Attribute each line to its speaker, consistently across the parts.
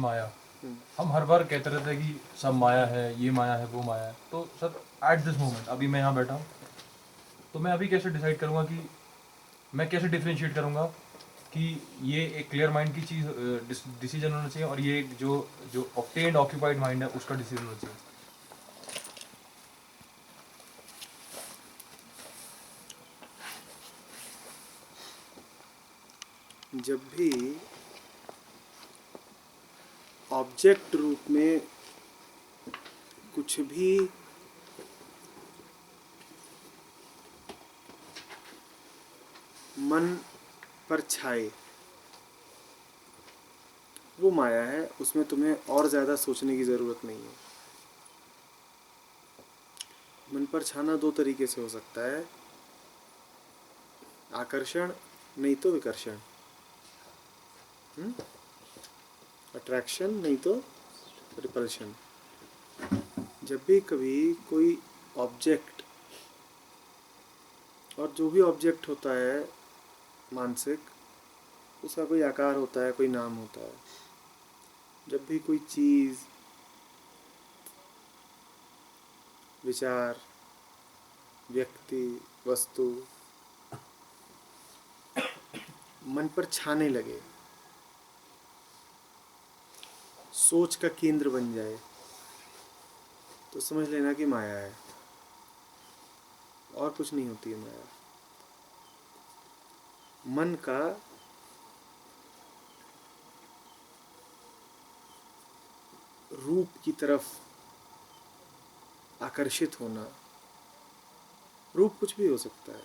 Speaker 1: माया, हम हर बार कहते रहते हैं कि सब माया है, ये माया है, वो माया है। तो सर एट दिस मोमेंट अभी मैं यहाँ बैठा हूँ, तो मैं अभी कैसे डिसाइड करूँगा कि मैं कैसे डिफ्रेंशिएट करूँगा कि ये एक क्लियर माइंड की चीज़ डिसीजन होना चाहिए और ये एक जो जो ऑब्टेन्ड ऑक्यूपाइड माइंड है उसका डिसीजन होना चाहिए।
Speaker 2: जब भी ऑब्जेक्ट रूप में कुछ भी मन पर छाए वो माया है, उसमें तुम्हें और ज़्यादा सोचने की ज़रूरत नहीं है। मन पर छाना दो तरीके से हो सकता है, आकर्षण नहीं तो विकर्षण, अट्रैक्शन नहीं तो रिपल्शन। जब भी कभी कोई ऑब्जेक्ट, और जो भी ऑब्जेक्ट होता है मानसिक, उसका कोई आकार होता है, कोई नाम होता है। जब भी कोई चीज़, विचार, व्यक्ति, वस्तु मन पर छाने लगे, सोच का केंद्र बन जाए, तो समझ लेना कि माया है। और कुछ नहीं होती है माया। मन का रूप की तरफ आकर्षित होना, रूप कुछ भी हो सकता है,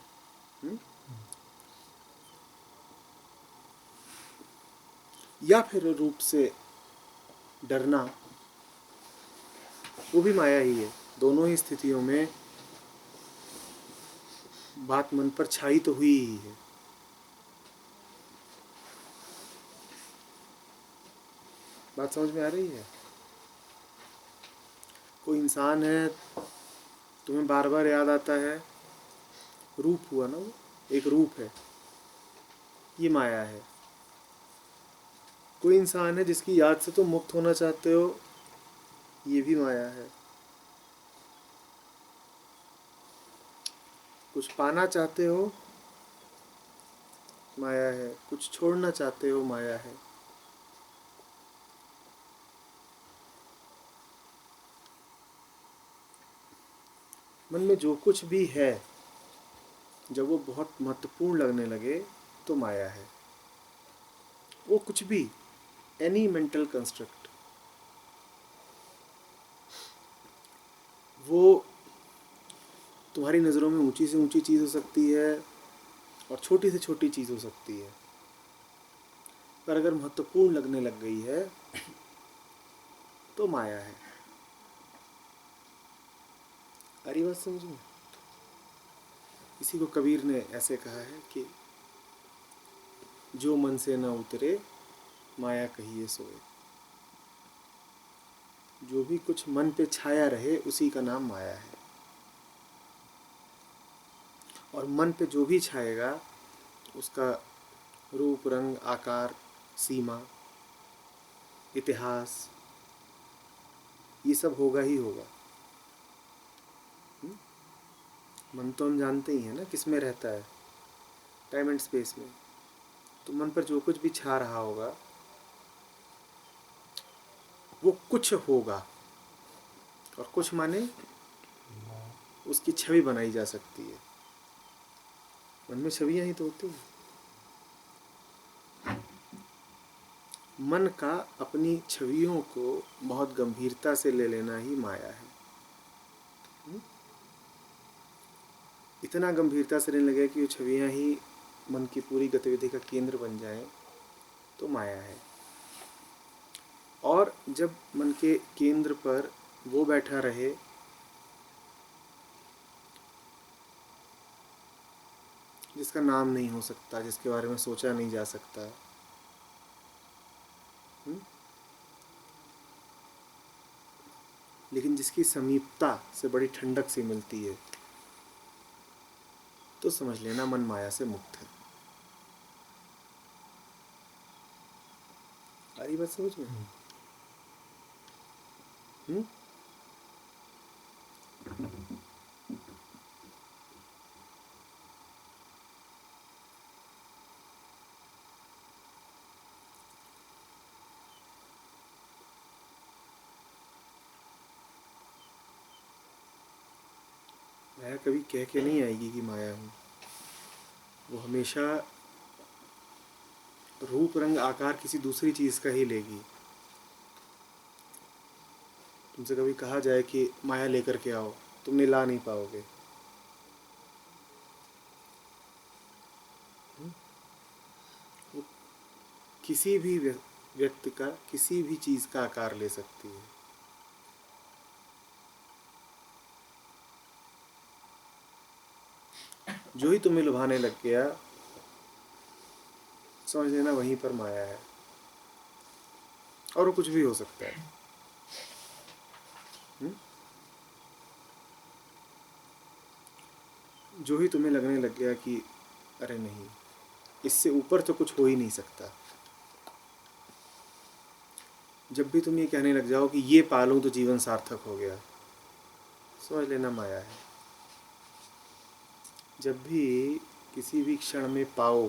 Speaker 2: या फिर रूप से डरना, वो भी माया ही है। दोनों ही स्थितियों में बात मन पर छाई तो हुई ही है। बात समझ में आ रही है? कोई इंसान है, तुम्हें बार बार याद आता है, रूप हुआ ना, वो एक रूप है, ये माया है। कोई इंसान है जिसकी याद से तुम मुक्त होना चाहते हो, ये भी माया है। कुछ पाना चाहते हो, माया है। कुछ छोड़ना चाहते हो, माया है। मन में जो कुछ भी है, जब वो बहुत महत्वपूर्ण लगने लगे तो माया है। वो कुछ भी, एनी मेंटल कंस्ट्रक्ट, वो तुम्हारी नज़रों में ऊंची से ऊंची चीज़ हो सकती है और छोटी से छोटी चीज़ हो सकती है, पर अगर महत्वपूर्ण लगने लग गई है तो माया है। अरे बात समझ में? इसी को कबीर ने ऐसे कहा है कि जो मन से न उतरे माया कहिए सोए। जो भी कुछ मन पे छाया रहे उसी का नाम माया है। और मन पे जो भी छाएगा उसका रूप, रंग, आकार, सीमा, इतिहास, ये सब होगा ही होगा। मन तो हम जानते ही हैं ना किस में रहता है, टाइम एंड स्पेस में। तो मन पर जो कुछ भी छा रहा होगा वो कुछ होगा, और कुछ माने उसकी छवि बनाई जा सकती है। मन में छवियां ही तो होती हैं। मन का अपनी छवियों को बहुत गंभीरता से ले लेना ही माया है। इतना गंभीरता से लेने लगे कि वो छवियां ही मन की पूरी गतिविधि का केंद्र बन जाएं, तो माया है। और जब मन के केंद्र पर वो बैठा रहे जिसका नाम नहीं हो सकता, जिसके बारे में सोचा नहीं जा सकता, लेकिन जिसकी समीपता से बड़ी ठंडक सी मिलती है, तो समझ लेना मन माया से मुक्त है। अरे बात समझ में? हम्म? माया कभी कह के नहीं आएगी कि माया हूँ। वो हमेशा रूप रंग आकार किसी दूसरी चीज का ही लेगी। तुमसे कभी कहा जाए कि माया लेकर के आओ, तुमने ला नहीं पाओगे। वो किसी भी व्यक्ति का, किसी भी चीज का आकार ले सकती है। जो ही तुम्हें लुभाने लग गया, समझ लेना वहीं पर माया है। और वो कुछ भी हो सकता है। जो ही तुम्हें लगने लग गया कि अरे नहीं, इससे ऊपर तो कुछ हो ही नहीं सकता, जब भी तुम ये कहने लग जाओ कि ये पालूं तो जीवन सार्थक हो गया, समझ लेना माया है। जब भी किसी भी क्षण में पाओ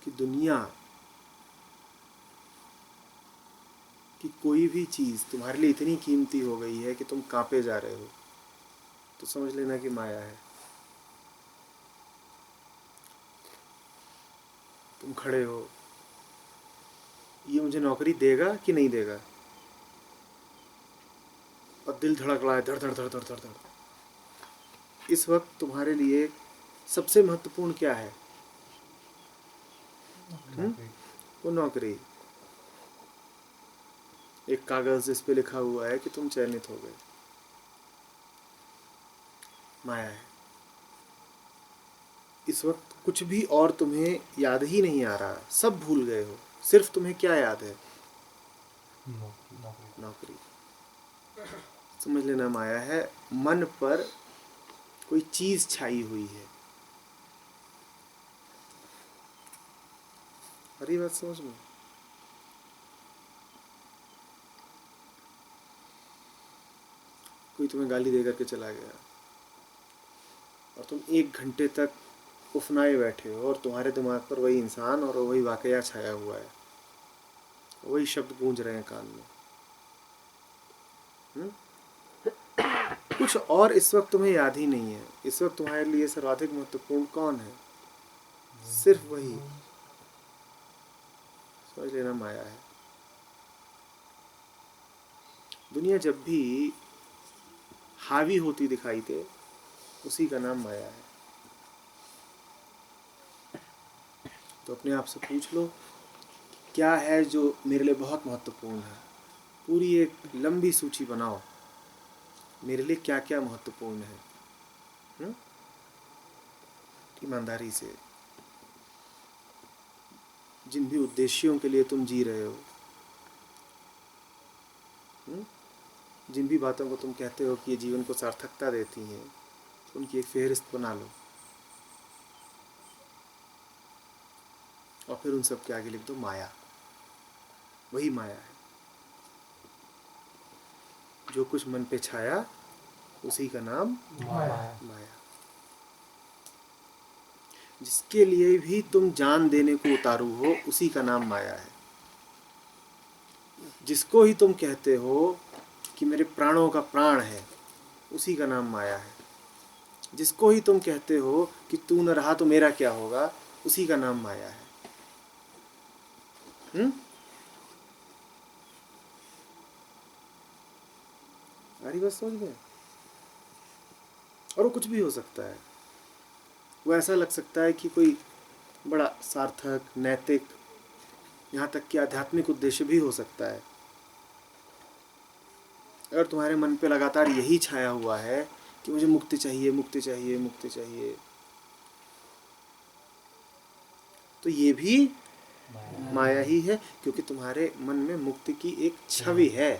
Speaker 2: कि दुनिया की कोई भी चीज तुम्हारे लिए इतनी कीमती हो गई है कि तुम कांपे जा रहे हो, तो समझ लेना कि माया है। तुम खड़े हो, ये मुझे नौकरी देगा कि नहीं देगा, और दिल धड़क रहा है धड़ धड़ धड़ धड़ धड़ धड़। इस वक्त तुम्हारे लिए सबसे महत्वपूर्ण क्या है? वो नौकरी, एक कागज जिस पे लिखा हुआ है कि तुम चयनित हो गए, माया है। इस वक्त कुछ भी और तुम्हें याद ही नहीं आ रहा, सब भूल गए हो, सिर्फ तुम्हें क्या याद है? नौकरी। समझ लेना माया है। मन पर कोई चीज छाई हुई है। अरे बात समझ में? कोई तुम्हें गाली दे करके चला गया और तुम 1 घंटे तक उफनाए बैठे हो, और तुम्हारे दिमाग पर वही इंसान और वही वाकया छाया हुआ है, वही शब्द गूंज रहे हैं कान में। कुछ और इस वक्त तुम्हें याद ही नहीं है। इस वक्त तुम्हारे लिए सर्वाधिक महत्वपूर्ण कौन है? सिर्फ वही। समझ लेना माया है। दुनिया जब भी हावी होती दिखाई दे, उसी का नाम माया है। तो अपने आप से पूछ लो, क्या है जो मेरे लिए बहुत महत्वपूर्ण है? पूरी एक लंबी सूची बनाओ, मेरे लिए क्या क्या महत्वपूर्ण है। ईमानदारी से, जिन भी उद्देश्यों के लिए तुम जी रहे हो, जिन भी बातों को तुम कहते हो कि ये जीवन को सार्थकता देती हैं, उनकी एक फेहरिस्त बना लो, और फिर उन सब के आगे लिख दो माया। वही माया है। जो कुछ मन पे छाया, उसी का नाम माया। जिसके लिए भी तुम जान देने को उतारू हो, उसी का नाम माया है। जिसको ही तुम कहते हो कि मेरे प्राणों का प्राण है, उसी का नाम माया है। जिसको ही तुम कहते हो कि तू न रहा तो मेरा क्या होगा, उसी का नाम माया है। अरे बस समझ गए। और वो कुछ भी हो सकता है। वो ऐसा लग सकता है कि कोई बड़ा सार्थक, नैतिक, यहाँ तक कि आध्यात्मिक उद्देश्य भी हो सकता है। अगर तुम्हारे मन पे लगातार यही छाया हुआ है कि मुझे मुक्ति चाहिए, मुक्ति चाहिए, मुक्ति चाहिए, तो ये भी माया ही है, क्योंकि तुम्हारे मन में मुक्ति की एक छवि है।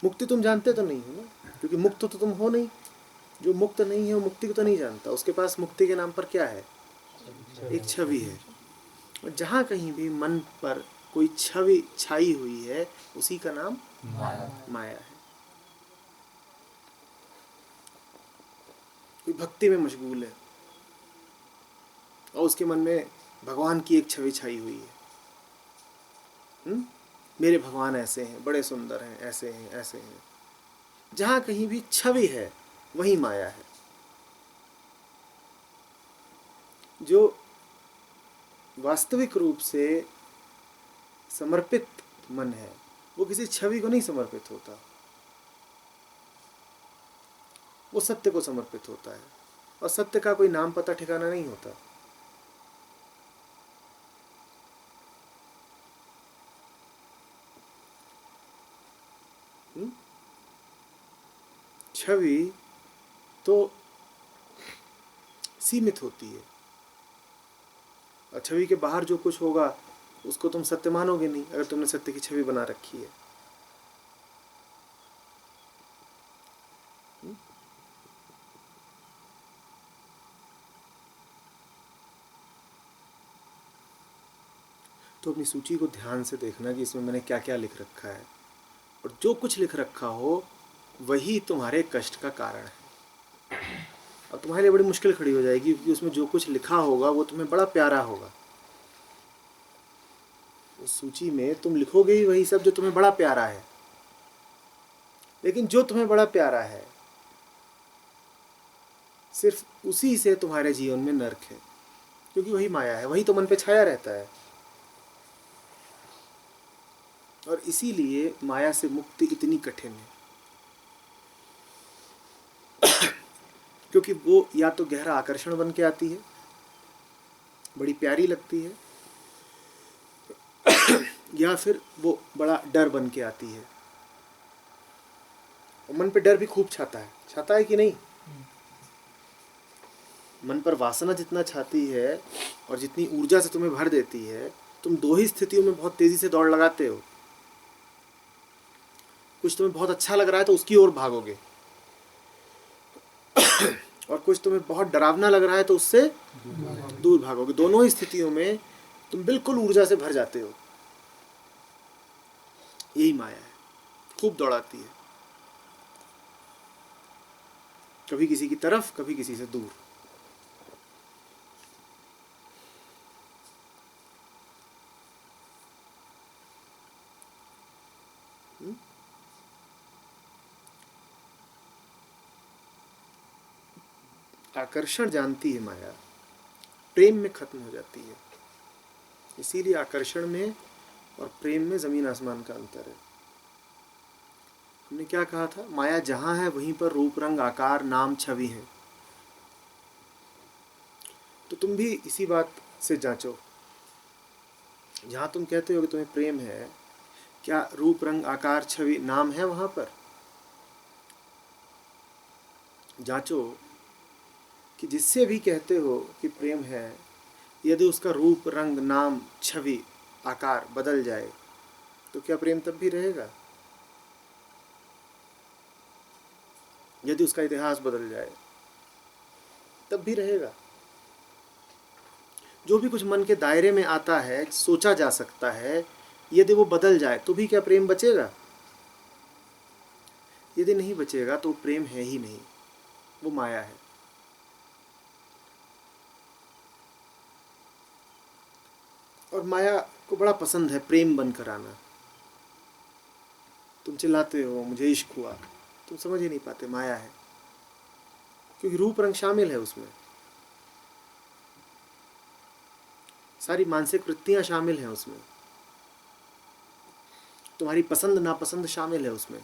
Speaker 2: मुक्ति तुम जानते तो नहीं हो ना, क्योंकि मुक्त तो तुम हो नहीं। जो मुक्त नहीं है वो मुक्ति को तो नहीं जानता। उसके पास मुक्ति के नाम पर क्या है? एक छवि है। और जहाँ कहीं भी मन पर कोई छवि छाई हुई है, उसी का नाम माया है। कोई भक्ति में मशगूल है और उसके मन में भगवान की एक छवि छाई हुई है। मेरे भगवान ऐसे हैं, बड़े सुंदर हैं, ऐसे हैं, ऐसे हैं। जहाँ कहीं भी छवि है वही माया है। जो वास्तविक रूप से समर्पित मन है वो किसी छवि को नहीं समर्पित होता, वो सत्य को समर्पित होता है। और सत्य का कोई नाम पता ठिकाना नहीं होता। छवि तो सीमित होती है और छवि के बाहर जो कुछ होगा उसको तुम सत्य मानोगे नहीं, अगर तुमने सत्य की छवि बना रखी है। तो अपनी सूची को ध्यान से देखना कि इसमें मैंने क्या क्या लिख रखा है, और जो कुछ लिख रखा हो वही तुम्हारे कष्ट का कारण है। अब तुम्हारे लिए बड़ी मुश्किल खड़ी हो जाएगी, क्योंकि उसमें जो कुछ लिखा होगा वो तुम्हें बड़ा प्यारा होगा। उस सूची में तुम लिखोगे ही वही सब जो तुम्हें बड़ा प्यारा है, लेकिन जो तुम्हें बड़ा प्यारा है सिर्फ उसी से तुम्हारे जीवन में नर्क है, क्योंकि वही माया है, वही तो मन पे छाया रहता है। और इसीलिए माया से मुक्ति इतनी कठिन है, क्योंकि वो या तो गहरा आकर्षण बन के आती है, बड़ी प्यारी लगती है, या फिर वो बड़ा डर बन के आती है। और मन पे डर भी खूब छाता है कि नहीं? मन पर वासना जितना छाती है और जितनी ऊर्जा से तुम्हें भर देती है, तुम दो ही स्थितियों में बहुत तेजी से दौड़ लगाते हो। कुछ तुम्हें बहुत अच्छा लग रहा है तो उसकी ओर भागोगे, और कुछ तुम्हें बहुत डरावना लग रहा है तो उससे दूर भागोगे। दोनों ही स्थितियों में तुम बिल्कुल ऊर्जा से भर जाते हो। यही माया है, खूब दौड़ाती है, कभी किसी की तरफ, कभी किसी से दूर। आकर्षण जानती है माया, प्रेम में खत्म हो जाती है। इसीलिए आकर्षण में और प्रेम में जमीन आसमान का अंतर है। हमने क्या कहा था? माया जहां है वहीं पर रूप रंग आकार नाम छवि है। तो तुम भी इसी बात से जांचो। जहां तुम कहते हो कि तुम्हें प्रेम है, क्या रूप रंग आकार छवि नाम है वहां पर? जांचो कि जिससे भी कहते हो कि प्रेम है, यदि उसका रूप रंग नाम छवि आकार बदल जाए तो क्या प्रेम तब भी रहेगा? यदि उसका इतिहास बदल जाए तब भी रहेगा। जो भी कुछ मन के दायरे में आता है, सोचा जा सकता है, यदि वो बदल जाए तो भी क्या प्रेम बचेगा? यदि नहीं बचेगा तो प्रेम है ही नहीं, वो माया है। और माया को बड़ा पसंद है प्रेम बनकर आना। तुम चिल्लाते हो मुझे इश्क हुआ, तुम समझ ही नहीं पाते माया है, क्योंकि रूप रंग शामिल है उसमें, सारी मानसिक वृत्तियां शामिल हैं उसमें, तुम्हारी पसंद नापसंद शामिल है उसमें।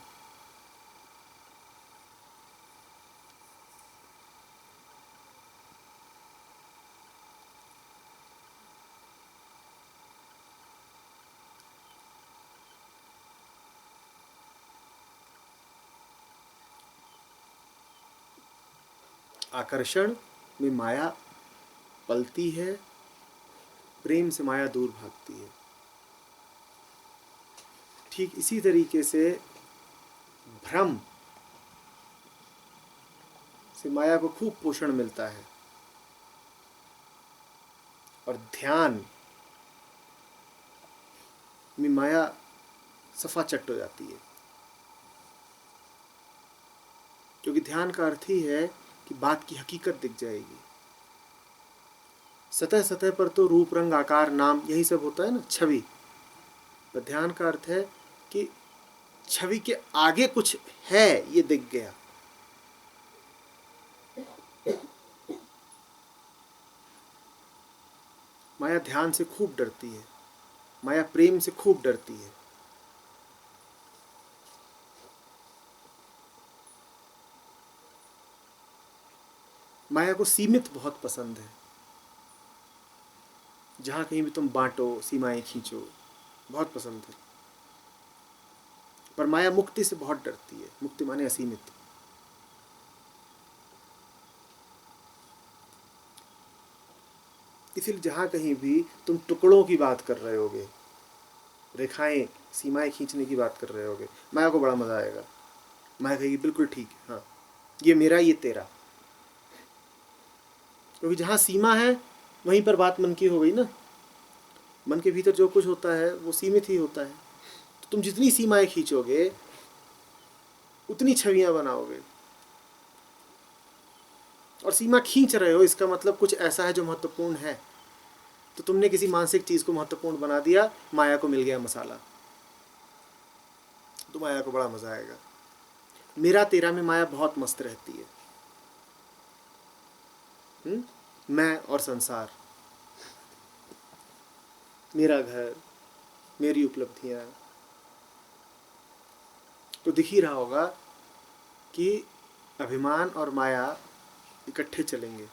Speaker 2: आकर्षण में माया पलती है, प्रेम से माया दूर भागती है। ठीक इसी तरीके से भ्रम से माया को खूब पोषण मिलता है, और ध्यान में माया सफा चट हो जाती है। क्योंकि ध्यान का अर्थ ही है कि बात की हकीकत दिख जाएगी। सतह सतह पर तो रूप रंग आकार नाम यही सब होता है ना, छवि। पर ध्यान का अर्थ है कि छवि के आगे कुछ है, ये दिख गया। माया ध्यान से खूब डरती है, माया प्रेम से खूब डरती है। माया को सीमित बहुत पसंद है। जहां कहीं भी तुम बांटो, सीमाएं खींचो, बहुत पसंद है। पर माया मुक्ति से बहुत डरती है। मुक्ति माने असीमित। इसलिए जहां कहीं भी तुम टुकड़ों की बात कर रहे होगे, रेखाएं सीमाएं खींचने की बात कर रहे होगे, माया को बड़ा मजा आएगा। माया कहेगी बिल्कुल ठीक है, हाँ ये मेरा ये तेरा। क्योंकि जहां सीमा है वहीं पर बात मन की हो गई ना। मन के भीतर जो कुछ होता है वो सीमित ही होता है। तो तुम जितनी सीमाएं खींचोगे उतनी छवियां बनाओगे। और सीमा खींच रहे हो इसका मतलब कुछ ऐसा है जो महत्वपूर्ण है। तो तुमने किसी मानसिक चीज को महत्वपूर्ण बना दिया, माया को मिल गया मसाला। तो माया को बड़ा मजा आएगा। मेरा तेरा में माया बहुत मस्त रहती है। मैं और संसार, मेरा घर, मेरी उपलब्धियां। तो दिख ही रहा होगा कि अभिमान और माया इकट्ठे चलेंगे।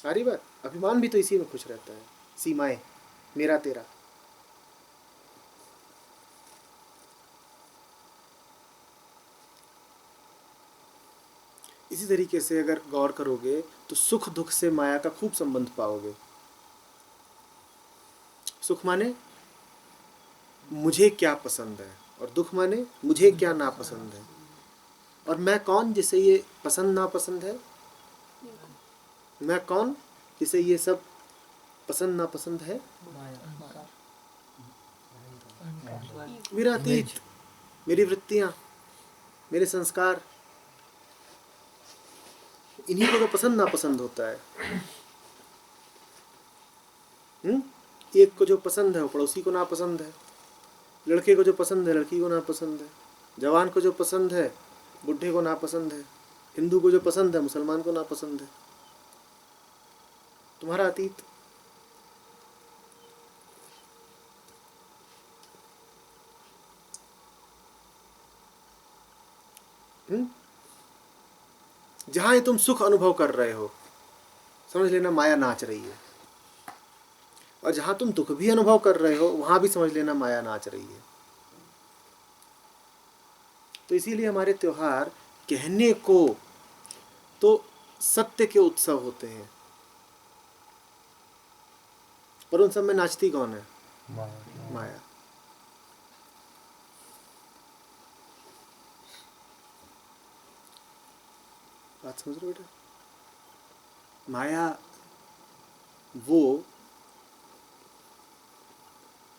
Speaker 2: आ रही बात? अभिमान भी तो इसी में खुश रहता है। सीमाएं, मेरा तेरा। इसी तरीके से अगर गौर करोगे तो सुख दुख से माया का खूब संबंध पाओगे। सुख माने मुझे क्या पसंद है, और दुख माने मुझे क्या नापसंद है। और मैं कौन जिसे ये पसंद नापसंद है? मैं कौन जिसे ये सब पसंद नापसंद है? मेरा अतीत, मेरी वृत्तियां, मेरे संस्कार, इन्हीं को तो पसंद नापसंद होता है। एक को जो पसंद है वो पड़ोसी को नापसंद है। लड़के को जो पसंद है लड़की को नापसंद है। जवान को जो पसंद है बुढ़े को नापसंद है। हिंदू को जो पसंद है मुसलमान को नापसंद है। तुम्हारा अतीत, जहां ही तुम सुख अनुभव कर रहे हो समझ लेना माया नाच रही है। और जहां तुम दुख भी अनुभव कर रहे हो वहां भी समझ लेना माया नाच रही है। तो इसीलिए हमारे त्योहार कहने को तो सत्य के उत्सव होते हैं, पर उन सब में नाचती कौन है? माया। बात समझ रहे हो बेटा? माया वो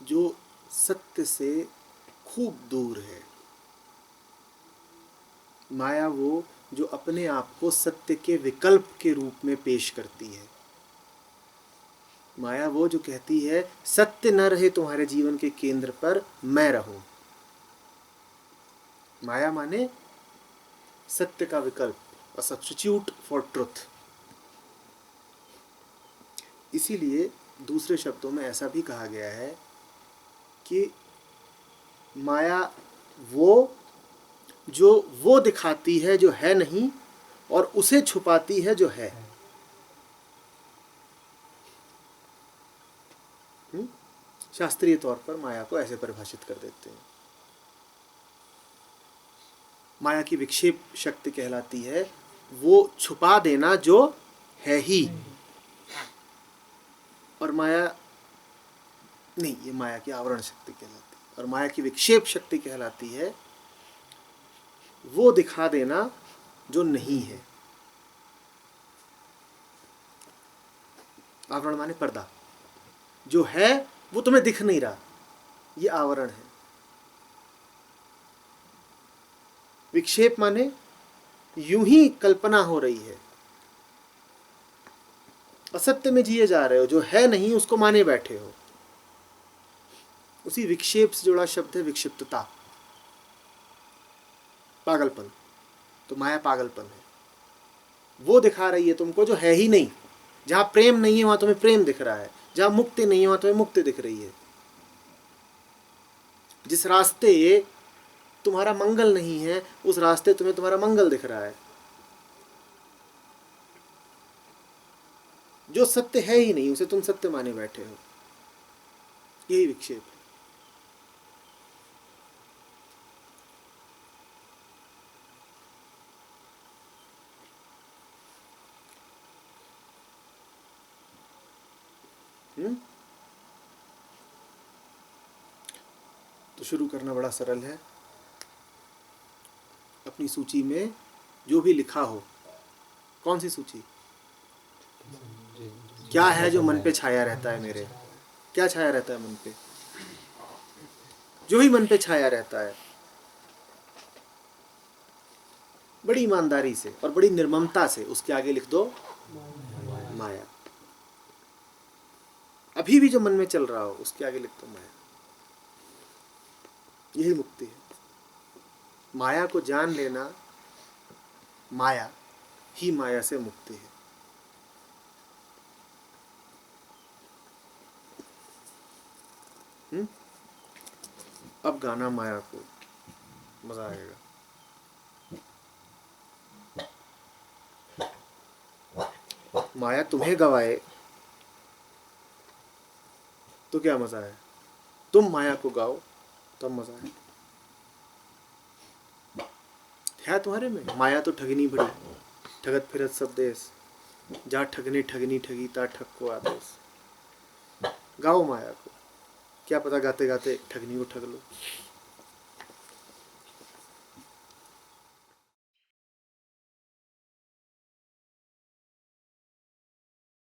Speaker 2: जो सत्य से खूब दूर है। माया वो जो अपने आप को सत्य के विकल्प के रूप में पेश करती है। माया वो जो कहती है सत्य न रहे तुम्हारे जीवन के केंद्र पर, मैं रहूं। माया माने सत्य का विकल्प, अ सब्स्टिट्यूट फॉर ट्रुथ। इसीलिए दूसरे शब्दों में ऐसा भी कहा गया है कि माया वो जो वो दिखाती है जो है नहीं, और उसे छुपाती है जो है। शास्त्रीय तौर पर माया को ऐसे परिभाषित कर देते हैं। माया की विक्षेप शक्ति कहलाती है वो छुपा देना जो है ही। और माया नहीं, ये माया की आवरण शक्ति कहलाती है। और माया की विक्षेप शक्ति कहलाती है वो दिखा देना जो नहीं है। आवरण माने पर्दा। जो है वो तुम्हें दिख नहीं रहा, ये आवरण है। विक्षेप माने यूं ही कल्पना हो रही है, असत्य में जिए जा रहे हो, जो है नहीं उसको माने बैठे हो। उसी विक्षेप से जुड़ा शब्द है विक्षिप्तता, पागलपन। तो माया पागलपन है, वो दिखा रही है तुमको जो है ही नहीं। जहां प्रेम नहीं है वहां तुम्हें प्रेम दिख रहा है, जहां मुक्ति नहीं है वहां तुम्हें मुक्ति दिख रही है। जिस रास्ते तुम्हारा मंगल नहीं है उस रास्ते तुम्हें तुम्हारा मंगल दिख रहा है। जो सत्य है ही नहीं उसे तुम सत्य माने बैठे हो, यही विक्षेप है। तो शुरू करना बड़ा सरल है। अपनी सूची में जो भी लिखा हो, कौन सी सूची, क्या है जो मन पे छाया रहता है मेरे, क्या छाया रहता है मन पे, जो भी मन पे छाया रहता है, बड़ी ईमानदारी से और बड़ी निर्ममता से उसके आगे लिख दो माया। अभी भी जो मन में चल रहा हो उसके आगे लिख दो माया। यही मुक्ति है। माया को जान लेना, माया ही माया से मुक्ति है। अब गाना माया को, मजा आएगा। माया तुम्हें गवाए तो क्या मजा है, तुम माया को गाओ तब मजा है। है तुम्हारे में माया तो ठगनी बड़ी, ठगत फिरत सब देश, जा ठगने ठगनी ठगी ता ठग को आदेश। गाओ माया को, क्या पता गाते गाते ठगनी को ठग लो।